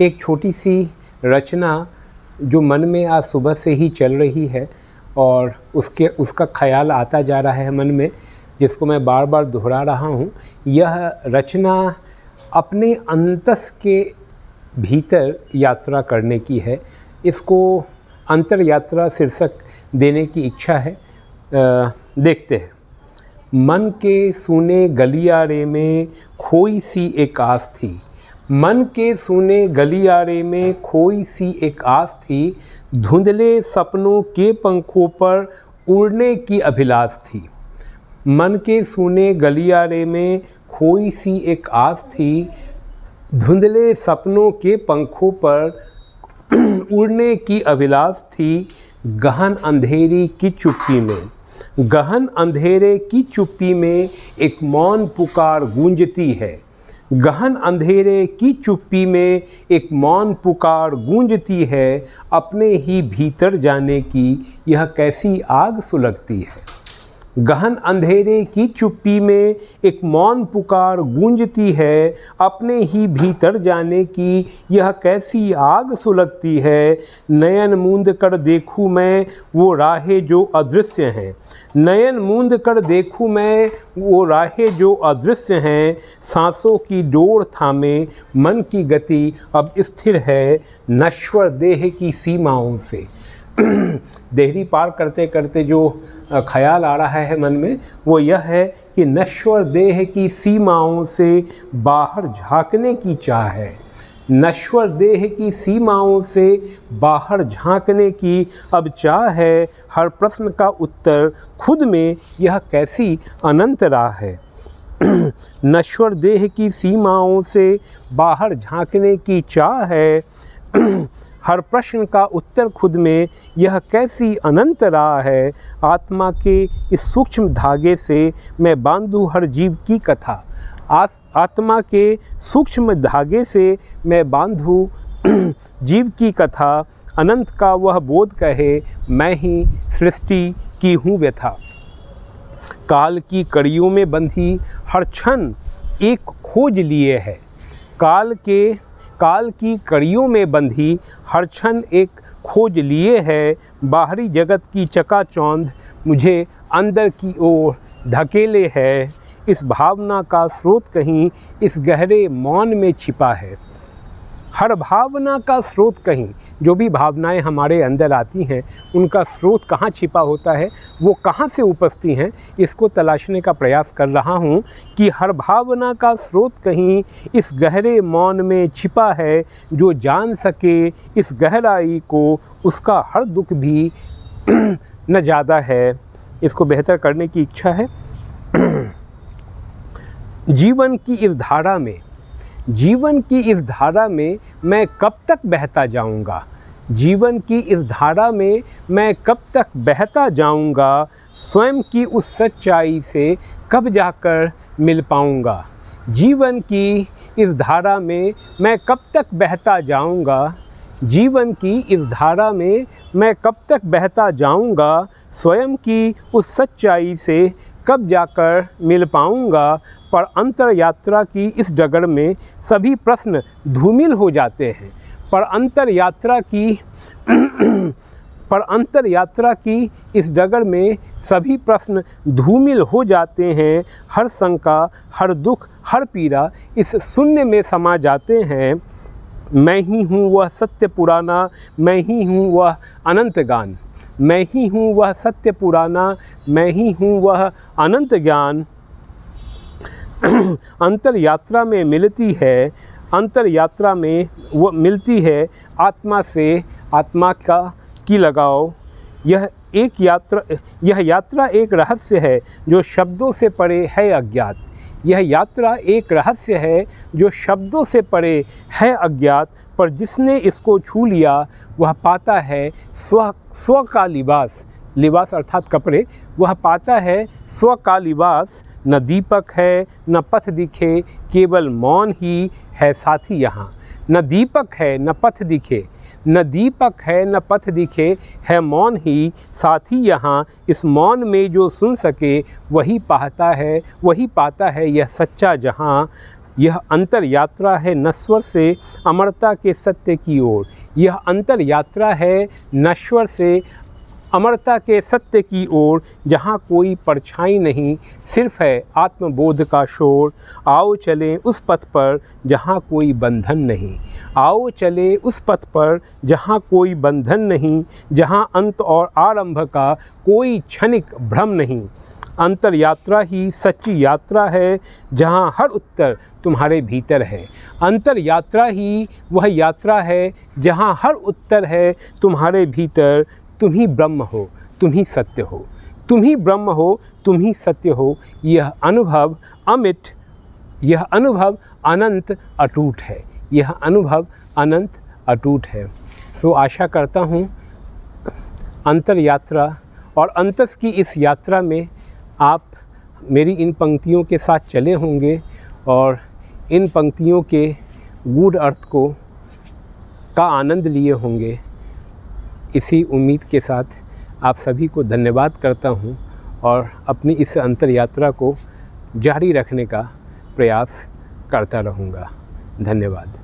एक छोटी सी रचना जो मन में आज सुबह से ही चल रही है और उसका ख्याल आता जा रहा है मन में, जिसको मैं बार बार दोहरा रहा हूँ। यह रचना अपने अंतस के भीतर यात्रा करने की है। इसको अंतर यात्रा शीर्षक देने की इच्छा है। देखते हैं। मन के सूने गलियारे में खोई सी एक आस थी, मन के सूने गलियारे में खोई सी एक आस थी, धुंधले सपनों के पंखों पर उड़ने की अभिलाष थी। मन के सूने गलियारे में खोई सी एक आस थी, धुंधले सपनों के पंखों पर उड़ने की अभिलाष थी। गहन अंधेरी की चुप्पी में, गहन अंधेरे की चुप्पी में एक मौन पुकार गूंजती है। गहन अंधेरे की चुप्पी में एक मौन पुकार गूंजती है। अपने ही भीतर जाने की यह कैसी आग सुलगती है। गहन अंधेरे की चुप्पी में एक मौन पुकार गूंजती है। अपने ही भीतर जाने की यह कैसी आग सुलगती है। नयन मूंद कर देखूं मैं वो राहें जो अदृश्य हैं, नयन मूंद कर देखूं मैं वो राहें जो अदृश्य हैं। सांसों की डोर थामे मन की गति अब स्थिर है, नश्वर देह की सीमाओं से। देहरी पार करते करते जो ख्याल आ रहा है मन में, वो यह है कि नश्वर देह की सीमाओं से बाहर झांकने की चाह है। नश्वर देह की सीमाओं से बाहर झांकने की अब चाह है। हर प्रश्न का उत्तर खुद में यह कैसी अनंत राह है। नश्वर देह की सीमाओं से बाहर झांकने की चाह है। हर प्रश्न का उत्तर खुद में यह कैसी अनंत राह है। आत्मा के इस सूक्ष्म धागे से मैं बांधूं हर जीव की कथा। आत्मा के सूक्ष्म धागे से मैं बांधूं जीव की कथा। अनंत का वह बोध कहे मैं ही सृष्टि की हूँ व्यथा। काल की कड़ियों में बंधी हर क्षण एक खोज लिए है। काल की कड़ियों में बंधी हर क्षण एक खोज लिए है। बाहरी जगत की चकाचौंध मुझे अंदर की ओर धकेले है। इस भावना का स्रोत कहीं इस गहरे मौन में छिपा है। हर भावना का स्रोत कहीं, जो भी भावनाएं हमारे अंदर आती हैं उनका स्रोत कहाँ छिपा होता है, वो कहाँ से उपजती हैं, इसको तलाशने का प्रयास कर रहा हूँ कि हर भावना का स्रोत कहीं इस गहरे मौन में छिपा है। जो जान सके इस गहराई को, उसका हर दुख भी न ज़्यादा है। इसको बेहतर करने की इच्छा है। जीवन की इस धारा में मैं कब तक बहता जाऊंगा। जीवन की इस धारा में मैं कब तक बहता जाऊंगा। स्वयं की उस सच्चाई से कब जाकर मिल पाऊंगा। जीवन की इस धारा में मैं कब तक बहता जाऊंगा। जीवन की इस धारा में मैं कब तक बहता जाऊंगा। स्वयं की उस सच्चाई से कब जाकर मिल पाऊंगा। पर अंतर यात्रा की इस डगर में सभी प्रश्न धूमिल हो जाते हैं। पर अंतर यात्रा की इस डगर में सभी प्रश्न धूमिल हो जाते हैं। हर शंका, हर दुख, हर पीड़ा इस शून्य में समा जाते हैं। मैं ही हूँ वह सत्य पुराना, मैं ही हूँ वह अनंत गान। मैं ही हूँ वह सत्य पुराना, मैं ही हूँ वह अनंत ज्ञान। अंतर यात्रा में मिलती है, अंतर यात्रा में वो मिलती है आत्मा से आत्मा की लगाव। यह यात्रा एक रहस्य है जो शब्दों से परे है अज्ञात। यह यात्रा एक रहस्य है जो शब्दों से परे है अज्ञात। पर जिसने इसको छू लिया वह पाता है स्व का लिबास। लिबास अर्थात कपड़े। वह पाता है स्व का लिबास। न दीपक है न पथ दिखे, केवल मौन ही है साथी यहाँ। न दीपक है न पथ दिखे, न दीपक है न पथ दिखे, है मौन ही साथी यहाँ। इस मौन में जो सुन सके वही पाता है यह सच्चा जहाँ। यह अंतर यात्रा है नश्वर से अमरता के सत्य की ओर। यह अंतर यात्रा है नश्वर से अमरता के सत्य की ओर, जहाँ कोई परछाई नहीं, सिर्फ है आत्मबोध का शोर। आओ चलें उस पथ पर जहाँ कोई बंधन नहीं। आओ चले उस पथ पर जहाँ कोई बंधन नहीं, जहाँ अंत और आरंभ का कोई क्षणिक भ्रम नहीं। अंतर यात्रा ही सच्ची यात्रा है, जहाँ हर उत्तर तुम्हारे भीतर है। अंतर यात्रा ही वह यात्रा है, जहाँ हर उत्तर है तुम्हारे भीतर। तुम ही ब्रह्म हो, तुम ही सत्य हो, तुम ही ब्रह्म हो, तुम ही सत्य हो। यह अनुभव अमिट, यह अनुभव अनंत अटूट है। यह अनुभव अनंत अटूट है। सो आशा करता हूँ अंतर यात्रा और अंतस की इस यात्रा में आप मेरी इन पंक्तियों के साथ चले होंगे और इन पंक्तियों के गूढ़ अर्थ का आनंद लिए होंगे। इसी उम्मीद के साथ आप सभी को धन्यवाद करता हूँ और अपनी इस अंतर यात्रा को जारी रखने का प्रयास करता रहूँगा। धन्यवाद।